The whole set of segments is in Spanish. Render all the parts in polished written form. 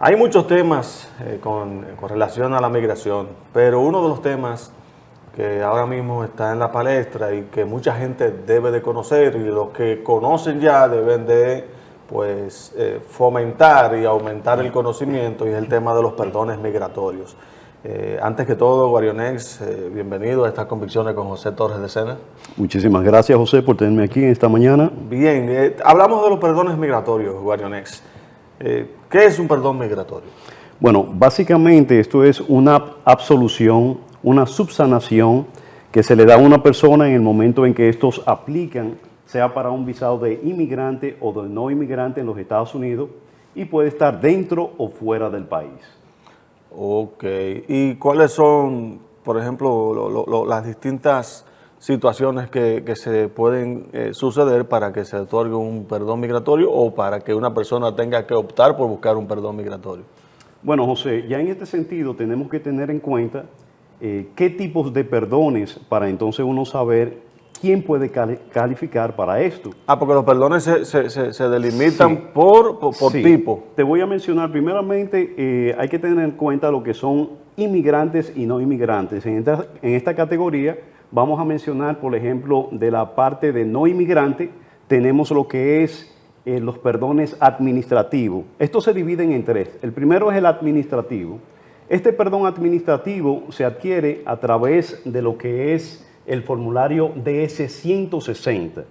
Hay muchos temas con relación a la migración, pero uno de los temas que ahora mismo está en la palestra y que mucha gente debe de conocer, y los que conocen ya deben de fomentar y aumentar el conocimiento, y es el tema de los perdones migratorios. Antes que todo, Guarionex, bienvenido a estas convicciones con José Torres de Sena. Muchísimas gracias, José, por tenerme aquí esta mañana. Bien, hablamos de los perdones migratorios, Guarionex. ¿Qué es un perdón migratorio? Bueno, básicamente esto es una absolución, una subsanación que se le da a una persona en el momento en que estos aplican, sea para un visado de inmigrante o de no inmigrante en los Estados Unidos, y puede estar dentro o fuera del país. Ok, ¿y cuáles son, por ejemplo, las distintas situaciones que se pueden suceder para que se otorgue un perdón migratorio o para que una persona tenga que optar por buscar un perdón migratorio? Bueno, José, ya en este sentido tenemos que tener en cuenta qué tipos de perdones para entonces uno saber quién puede calificar para esto. Porque los perdones se delimitan Sí. por Sí. tipo. Te voy a mencionar primeramente, hay que tener en cuenta lo que son inmigrantes y no inmigrantes. En esta categoría vamos a mencionar, por ejemplo, de la parte de no inmigrante, tenemos lo que es los perdones administrativos. Estos se dividen en tres. El primero es el administrativo. Este perdón administrativo se adquiere a través de lo que es el formulario DS-160.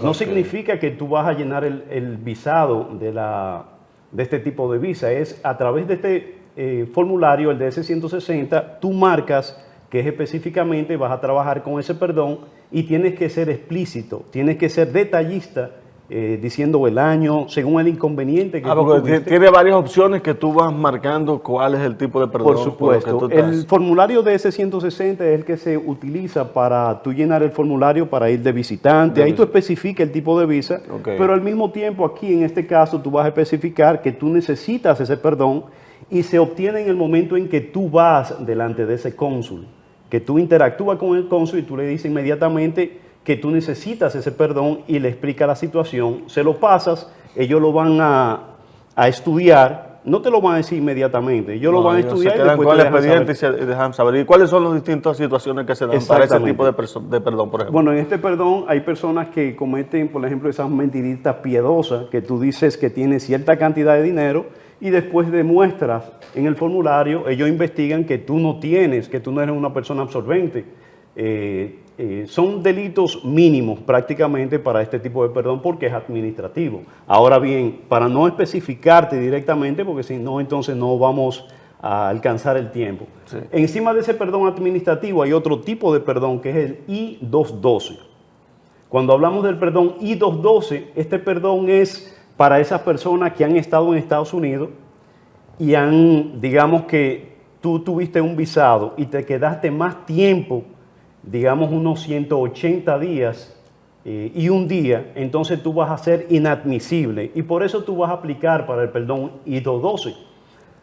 No significa que tú vas a llenar el visado de este tipo de visa. Es a través de este formulario, el DS-160, tú marcas que es específicamente vas a trabajar con ese perdón y tienes que ser explícito, tienes que ser detallista, diciendo el año, según el inconveniente que tú Porque tuviste. tiene varias opciones que tú vas marcando cuál es el tipo de perdón. Por supuesto. El formulario de DS-160 es el que se utiliza para tú llenar el formulario para ir de visitante. Ahí tú especificas el tipo de visa, pero al mismo tiempo aquí en este caso tú vas a especificar que tú necesitas ese perdón y se obtiene en el momento en que tú vas delante de ese cónsul, que tú interactúas con el cónsul y tú le dices inmediatamente que tú necesitas ese perdón y le explicas la situación, se lo pasas, ellos lo van a estudiar, no te lo van a decir inmediatamente, ellos lo van a estudiar se y quedan después con te el expediente y se dejan saber. ¿Y cuáles son las distintas situaciones que se dan para ese tipo de perdón, por ejemplo? Bueno, en este perdón hay personas que cometen, por ejemplo, esas mentiritas piadosas que tú dices que tienes cierta cantidad de dinero y después demuestras en el formulario, ellos investigan que tú no tienes, que tú no eres una persona absorbente. Son delitos mínimos prácticamente para este tipo de perdón porque es administrativo. Ahora bien, para no especificarte directamente, porque si no, entonces no vamos a alcanzar el tiempo. Sí. Encima de ese perdón administrativo hay otro tipo de perdón que es el I-212. Cuando hablamos del perdón I-212, este perdón es para esas personas que han estado en Estados Unidos y digamos que tú tuviste un visado y te quedaste más tiempo, digamos unos 180 días y un día, entonces tú vas a ser inadmisible y por eso tú vas a aplicar para el perdón I-212.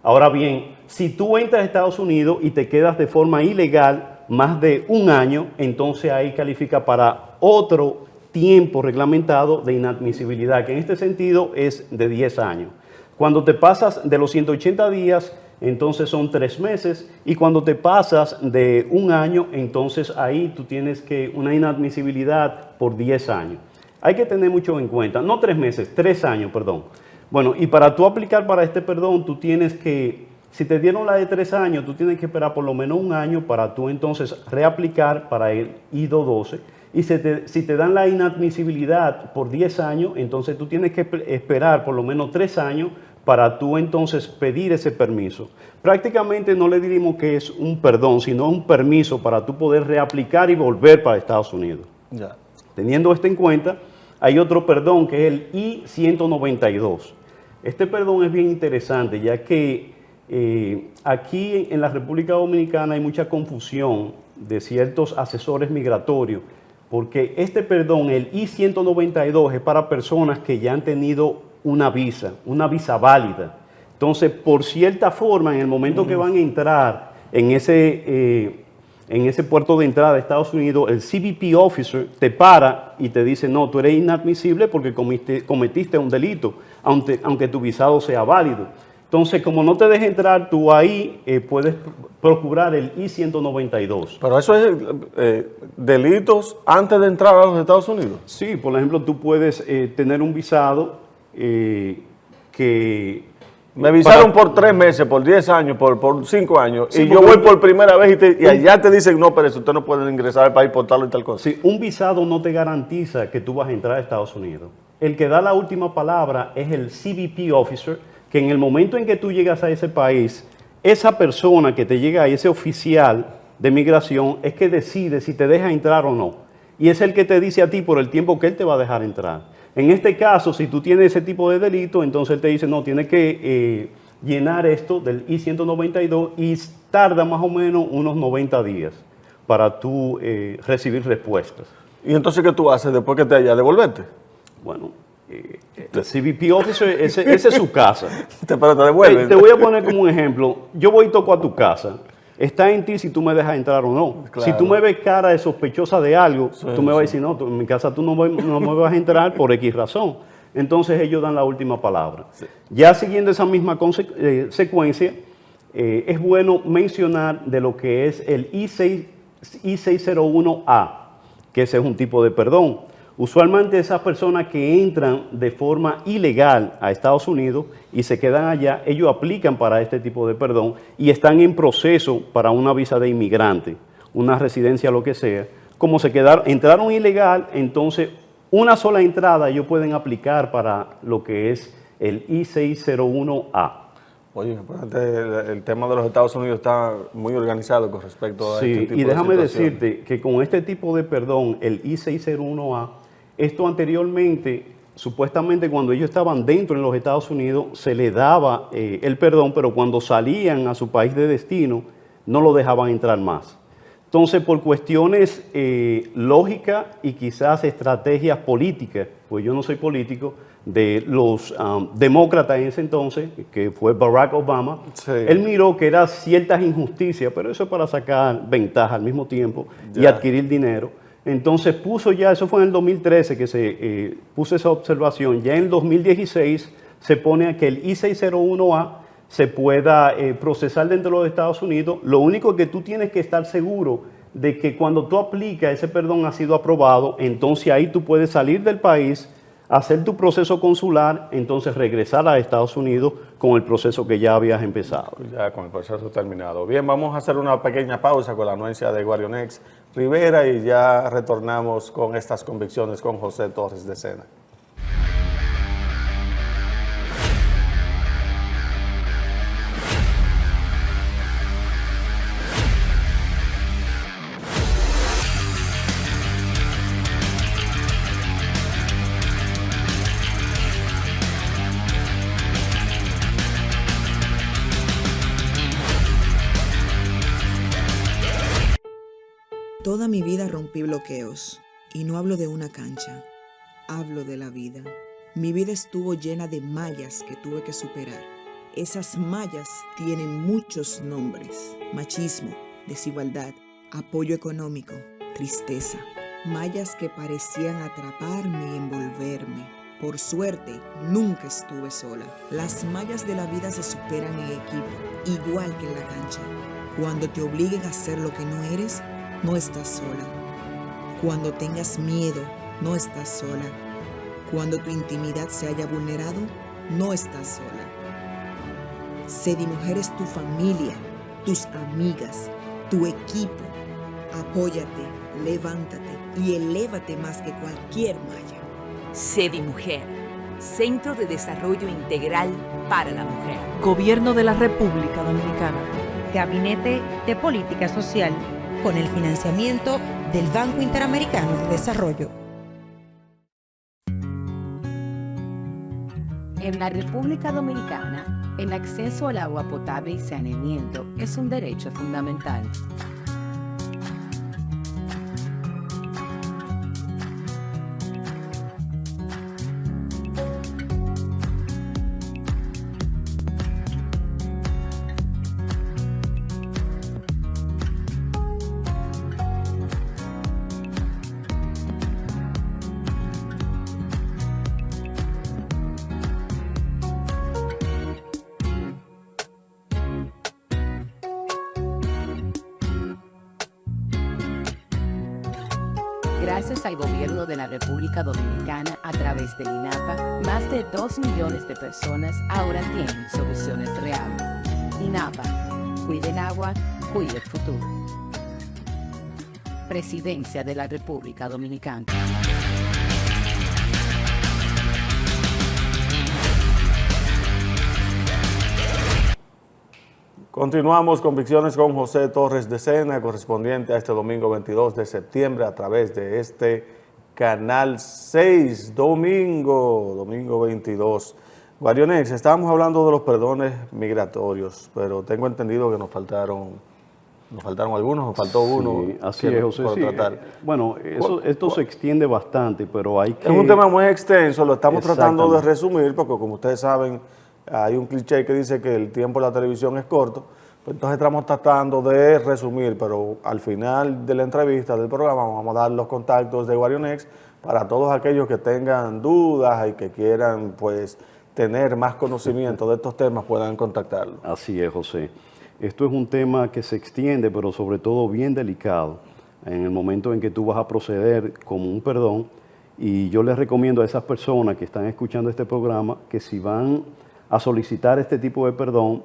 Ahora bien, si tú entras a Estados Unidos y te quedas de forma ilegal más de un año, entonces ahí califica para otro tiempo reglamentado de inadmisibilidad, que en este sentido es de 10 años. Cuando te pasas de los 180 días, entonces son 3 meses, y cuando te pasas de un año, entonces ahí tú tienes que una inadmisibilidad por 10 años. Hay que tener mucho en cuenta, no 3 meses, 3 años, perdón. Bueno, y para tú aplicar para este perdón, tú tienes que, si te dieron la de 3 años, tú tienes que esperar por lo menos un año para tú entonces reaplicar para el I-212. Y si te dan la inadmisibilidad por 10 años, entonces tú tienes que esperar por lo menos 3 años para tú entonces pedir ese permiso. Prácticamente no le diríamos que es un perdón, sino un permiso para tú poder reaplicar y volver para Estados Unidos. Ya. Teniendo esto en cuenta, hay otro perdón que es el I-192. Este perdón es bien interesante, ya que aquí en la República Dominicana hay mucha confusión de ciertos asesores migratorios, porque este perdón, el I-192, es para personas que ya han tenido una visa válida. Entonces, por cierta forma, en el momento que van a entrar en ese puerto de entrada de Estados Unidos, el CBP officer te para y te dice, no, tú eres inadmisible porque cometiste un delito, aunque tu visado sea válido. Entonces, como no te deja entrar, tú ahí puedes procurar el I-192. Pero eso es delitos antes de entrar a los Estados Unidos. Sí, por ejemplo, tú puedes tener un visado que... Me visaron por 3 meses, por 10 años, por 5 años, Sí, y yo porque- voy por primera vez y allá te dicen, no, pero eso usted no puede ingresar al país por tal y tal cosa. Sí, un visado no te garantiza que tú vas a entrar a Estados Unidos. El que da la última palabra es el CBP officer, que en el momento en que tú llegas a ese país, esa persona que te llega ahí, ese oficial de migración, es que decide si te deja entrar o no. Y es el que te dice a ti por el tiempo que él te va a dejar entrar. En este caso, si tú tienes ese tipo de delito, entonces él te dice, no, tienes que llenar esto del I-192 y tarda más o menos unos 90 días para tú recibir respuestas. ¿Y entonces qué tú haces después que te haya devolverte? Bueno, el CBP officer, esa es su casa. Pero te devuelven. Te voy a poner como un ejemplo. Yo voy y toco a tu casa. Está en ti si tú me dejas entrar o no. Claro. Si tú me ves cara de sospechosa de algo, Sí, tú me vas a sí. decir, no, en mi casa tú no me vas a entrar por X razón. Entonces ellos dan la última palabra. Ya siguiendo esa misma secuencia, es bueno mencionar de lo que es el I-601A, que ese es un tipo de perdón. Usualmente esas personas que entran de forma ilegal a Estados Unidos y se quedan allá, ellos aplican para este tipo de perdón y están en proceso para una visa de inmigrante, una residencia, lo que sea. Como entraron ilegal, entonces una sola entrada ellos pueden aplicar para lo que es el I-601A. Oye, el tema de los Estados Unidos está muy organizado con respecto a Sí, este tipo y de déjame situaciones. decirte que con este tipo de perdón, el I-601A, esto anteriormente, supuestamente cuando ellos estaban dentro en los Estados Unidos, se les daba el perdón, pero cuando salían a su país de destino, no lo dejaban entrar más. Entonces, por cuestiones lógicas y quizás estrategias políticas, pues yo no soy político, de los demócratas en ese entonces, que fue Barack Obama, Sí. él miró que era ciertas injusticias, pero eso es para sacar ventaja al mismo tiempo y Ya. adquirir dinero. Entonces puso ya, eso fue en el 2013 que se puso esa observación, ya en el 2016 se pone a que el I-601A se pueda procesar dentro de los Estados Unidos. Lo único que tú tienes que estar seguro de que cuando tú aplicas ese perdón ha sido aprobado, entonces ahí tú puedes salir del país, hacer tu proceso consular, entonces regresar a Estados Unidos con el proceso que ya habías empezado. Ya con el proceso terminado. Bien, vamos a hacer una pequeña pausa con la anuencia de Guarionex Rivera y ya retornamos con estas convicciones con José Torres de Sena. Toda mi vida rompí bloqueos, y no hablo de una cancha, hablo de la vida. Mi vida estuvo llena de mallas que tuve que superar. Esas mallas tienen muchos nombres: machismo, desigualdad, apoyo económico, tristeza. Mallas que parecían atraparme y envolverme. Por suerte, nunca estuve sola. Las mallas de la vida se superan en equipo, igual que en la cancha. Cuando te obliguen a hacer lo que no eres, no estás sola. Cuando tengas miedo, no estás sola. Cuando tu intimidad se haya vulnerado, no estás sola. Sedimujer es tu familia, tus amigas, tu equipo. Apóyate, levántate y elévate más que cualquier malla. Sedimujer, Centro de Desarrollo Integral para la Mujer. Gobierno de la República Dominicana. Gabinete de Política Social, con el financiamiento del Banco Interamericano de Desarrollo. En la República Dominicana, el acceso al agua potable y saneamiento es un derecho fundamental. Gracias al gobierno de la República Dominicana a través del INAPA, más de 2 millones de personas ahora tienen soluciones reales. INAPA, cuide el agua, cuide el futuro. Presidencia de la República Dominicana. Continuamos con Convicciones con José Torres de Sena, correspondiente a este domingo 22 de septiembre a través de este Canal 6, domingo 22. Guarionex, estábamos hablando de los perdones migratorios, pero tengo entendido que nos faltaron algunos, nos faltó uno. Sí, así es, José. Sí. Bueno, esto se extiende bastante, pero hay que... Es un tema muy extenso, lo estamos tratando de resumir, porque como ustedes saben, hay un cliché que dice que el tiempo de la televisión es corto, pues entonces estamos tratando de resumir, pero al final de la entrevista del programa vamos a dar los contactos de Guarionex para todos aquellos que tengan dudas y que quieran pues tener más conocimiento de estos temas, puedan contactarlo. Así es, José. Esto es un tema que se extiende, pero sobre todo bien delicado, en el momento en que tú vas a proceder como un perdón, y yo les recomiendo a esas personas que están escuchando este programa que si van a solicitar este tipo de perdón,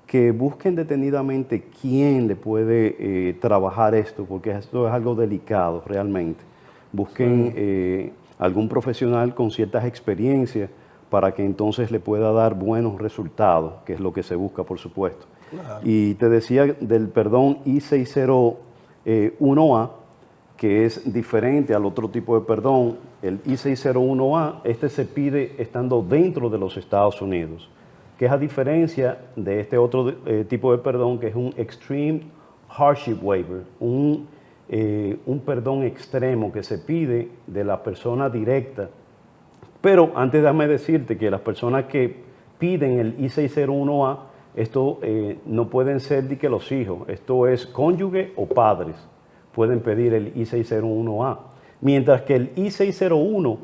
que busquen detenidamente quién le puede trabajar esto, porque esto es algo delicado realmente. Busquen algún profesional con ciertas experiencias para que entonces le pueda dar buenos resultados, que es lo que se busca, por supuesto. Claro. Y te decía del perdón I-601A, que es diferente al otro tipo de perdón. El I-601A, este se pide estando dentro de los Estados Unidos, que es a diferencia de este otro tipo de perdón, que es un Extreme Hardship Waiver, un perdón extremo que se pide de la persona directa. Pero antes déjame decirte que las personas que piden el I-601A, esto no pueden ser de que los hijos, esto es cónyuge o padres, pueden pedir el I-601A. Mientras que el I-601,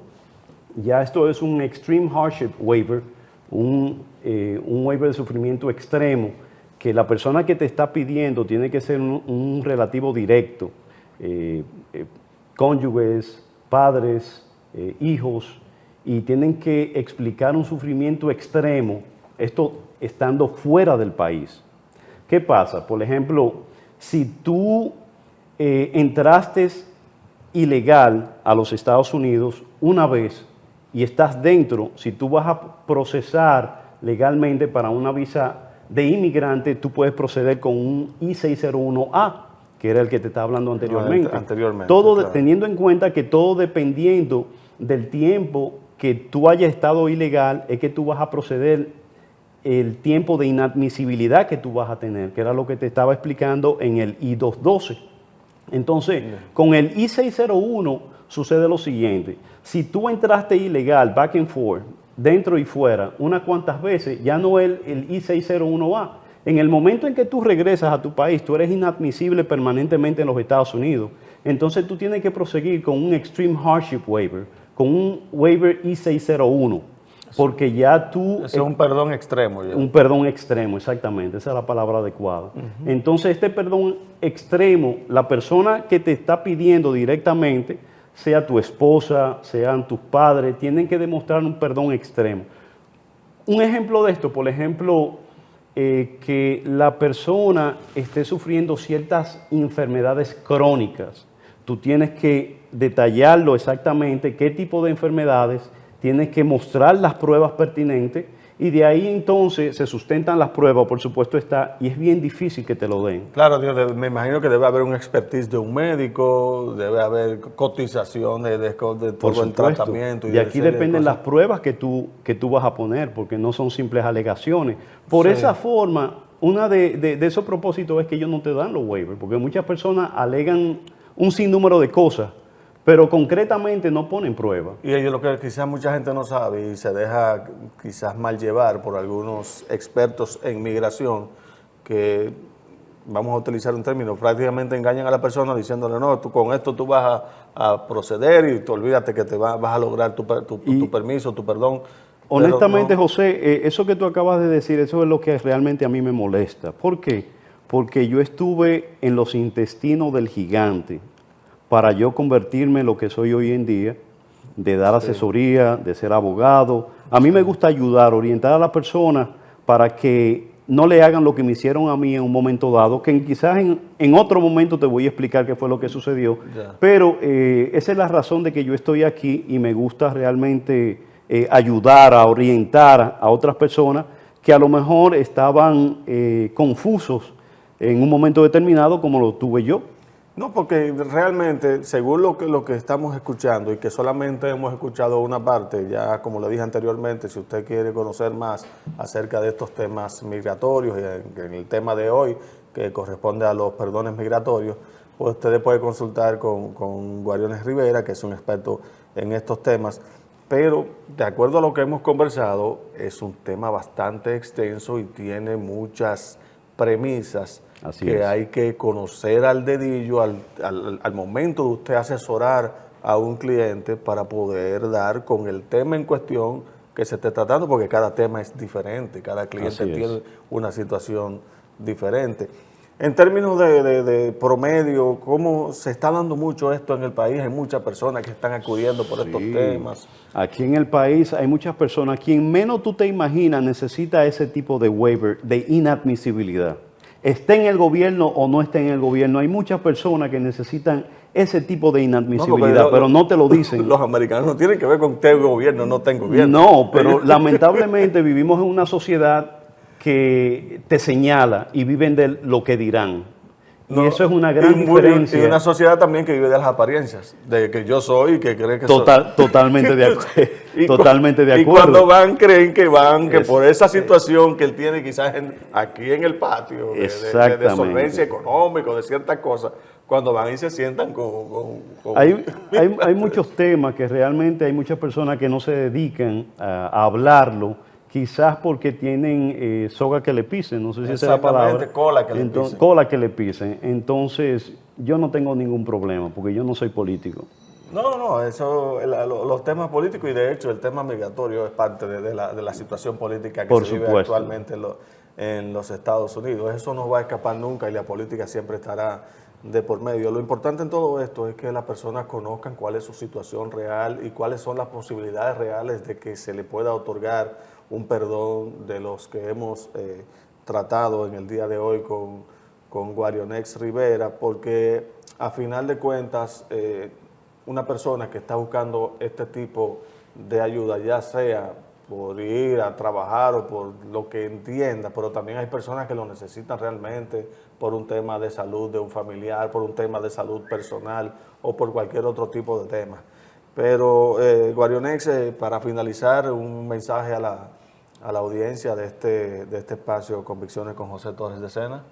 ya esto es un Extreme Hardship Waiver, un waiver de sufrimiento extremo, que la persona que te está pidiendo tiene que ser un relativo directo, cónyuges, padres, hijos, y tienen que explicar un sufrimiento extremo, esto estando fuera del país. ¿Qué pasa? Por ejemplo, si tú entraste ilegal a los Estados Unidos una vez y estás dentro, si tú vas a procesar legalmente para una visa de inmigrante, tú puedes proceder con un I-601A, que era el que te estaba hablando anteriormente. Todo claro. Teniendo en cuenta que todo dependiendo del tiempo que tú hayas estado ilegal, es que tú vas a proceder el tiempo de inadmisibilidad que tú vas a tener, que era lo que te estaba explicando en el I-212. Entonces, con el I-601 sucede lo siguiente. Si tú entraste ilegal, back and forth, dentro y fuera, unas cuantas veces, ya no es el I-601A. En el momento en que tú regresas a tu país, tú eres inadmisible permanentemente en los Estados Unidos. Entonces, tú tienes que proseguir con un Extreme Hardship Waiver, con un waiver I-601, porque ya tú... Ese es un perdón extremo. Ya. Un perdón extremo, exactamente, esa es la palabra adecuada. Entonces, este perdón extremo, la persona que te está pidiendo directamente, sea tu esposa, sean tus padres, tienen que demostrar un perdón extremo. Un ejemplo de esto, por ejemplo, que la persona esté sufriendo ciertas enfermedades crónicas. Tú tienes que detallarlo exactamente, qué tipo de enfermedades, tienes que mostrar las pruebas pertinentes y de ahí entonces se sustentan las pruebas, por supuesto está, y es bien difícil que te lo den. Claro, me imagino que debe haber un expertise de un médico, debe haber cotización de todo el tratamiento. Y aquí dependen las pruebas que tú vas a poner, porque no son simples alegaciones. Por esa forma, una de esos propósitos es que ellos no te dan los waivers, porque muchas personas alegan un sinnúmero de cosas, pero concretamente no ponen prueba. Y ello lo que quizás mucha gente no sabe y se deja quizás mal llevar por algunos expertos en migración que, vamos a utilizar un término, prácticamente engañan a la persona diciéndole, no, tú con esto tú vas a proceder y olvídate que te vas a lograr tu permiso, tu perdón. Honestamente, no. José, eso que tú acabas de decir, eso es lo que realmente a mí me molesta. ¿Por qué? Porque yo estuve en los intestinos del gigante para yo convertirme en lo que soy hoy en día, de dar asesoría, de ser abogado. A mí me gusta ayudar, orientar a las personas para que no le hagan lo que me hicieron a mí en un momento dado, que quizás en otro momento te voy a explicar qué fue lo que sucedió, pero esa es la razón de que yo estoy aquí y me gusta realmente ayudar a orientar a otras personas que a lo mejor estaban confusos en un momento determinado como lo tuve yo. No, porque realmente, según lo que estamos escuchando y que solamente hemos escuchado una parte, ya como le dije anteriormente, si usted quiere conocer más acerca de estos temas migratorios y en el tema de hoy, que corresponde a los perdones migratorios, pues usted puede consultar con Guariones Rivera, que es un experto en estos temas. Pero, de acuerdo a lo que hemos conversado, es un tema bastante extenso y tiene muchas premisas que hay que conocer al dedillo al momento de usted asesorar a un cliente para poder dar con el tema en cuestión que se esté tratando, porque cada tema es diferente, cada cliente tiene una situación diferente. En términos de promedio, ¿cómo se está dando mucho esto en el país? Hay muchas personas que están acudiendo por estos temas. Aquí en el país hay muchas personas, quien menos tú te imaginas necesita ese tipo de waiver, de inadmisibilidad. Esté en el gobierno o no esté en el gobierno, hay muchas personas que necesitan ese tipo de inadmisibilidad, pero no te lo dicen. Los americanos no tienen que ver con tengo gobierno, no tengo gobierno. No, pero lamentablemente vivimos en una sociedad que te señala y viven de lo que dirán. Y eso es una gran diferencia. Y una sociedad también que vive de las apariencias, de que yo soy y que cree que soy. Totalmente de acuerdo. Totalmente de acuerdo. Y cuando van, creen que van, que por esa situación que él tiene quizás aquí en el patio, de solvencia económica, de ciertas cosas, cuando van y se sientan con... Hay muchos temas que realmente hay muchas personas que no se dedican a hablarlo, quizás porque tienen soga que le pisen, no sé si esa es la palabra. Cola que le pisen. Cola que le pisen. Entonces, yo no tengo ningún problema, porque yo no soy político. No, eso, los temas políticos y de hecho el tema migratorio es parte de la situación política que se vive actualmente en los Estados Unidos. Eso no va a escapar nunca y la política siempre estará de por medio. Lo importante en todo esto es que las personas conozcan cuál es su situación real y cuáles son las posibilidades reales de que se le pueda otorgar un perdón de los que hemos tratado en el día de hoy con Guarionex Rivera, porque a final de cuentas una persona que está buscando este tipo de ayuda, ya sea por ir a trabajar o por lo que entienda, pero también hay personas que lo necesitan realmente por un tema de salud de un familiar, por un tema de salud personal o por cualquier otro tipo de tema. Pero, Guarionex, para finalizar, un mensaje a la audiencia de este espacio Convicciones con José Torres de Sena.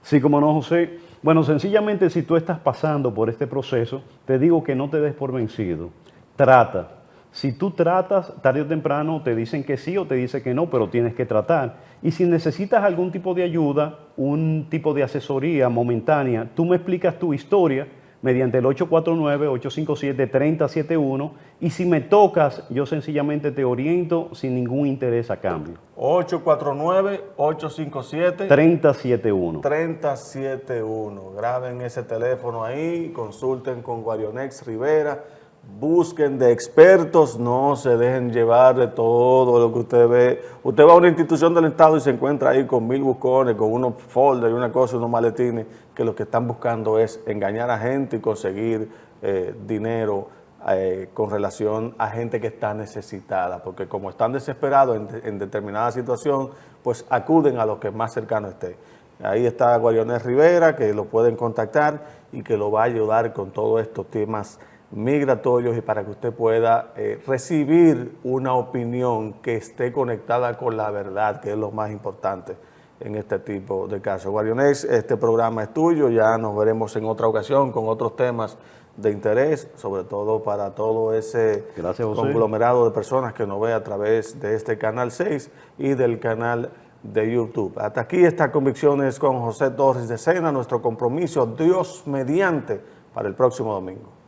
Sí, como no, José. Bueno, sencillamente si tú estás pasando por este proceso, te digo que no te des por vencido. Trata. Si tú tratas, tarde o temprano te dicen que sí o te dicen que no, pero tienes que tratar. Y si necesitas algún tipo de ayuda, un tipo de asesoría momentánea, tú me explicas tu historia mediante el 849-857-3071 y si me tocas, yo sencillamente te oriento sin ningún interés a cambio. 849-857-3071. 3071. Graben ese teléfono ahí, consulten con Guarionex Rivera, busquen de expertos, no se dejen llevar de todo lo que usted ve. Usted va a una institución del Estado y se encuentra ahí con 1000 buscones, con unos folders y una cosa, unos maletines, que lo que están buscando es engañar a gente y conseguir dinero con relación a gente que está necesitada, porque como están desesperados en determinada situación, pues acuden a lo que más cercano esté. Ahí está Guarionex Rivera, que lo pueden contactar y que lo va a ayudar con todos estos temas migratorios y para que usted pueda recibir una opinión que esté conectada con la verdad, que es lo más importante en este tipo de casos. Guarionex, este programa es tuyo, ya nos veremos en otra ocasión con otros temas de interés, sobre todo para todo ese conglomerado de personas que nos ve a través de este Canal 6 y del canal de YouTube. Hasta aquí estas Convicciones con José Torres de Sena, nuestro compromiso, Dios mediante, para el próximo domingo.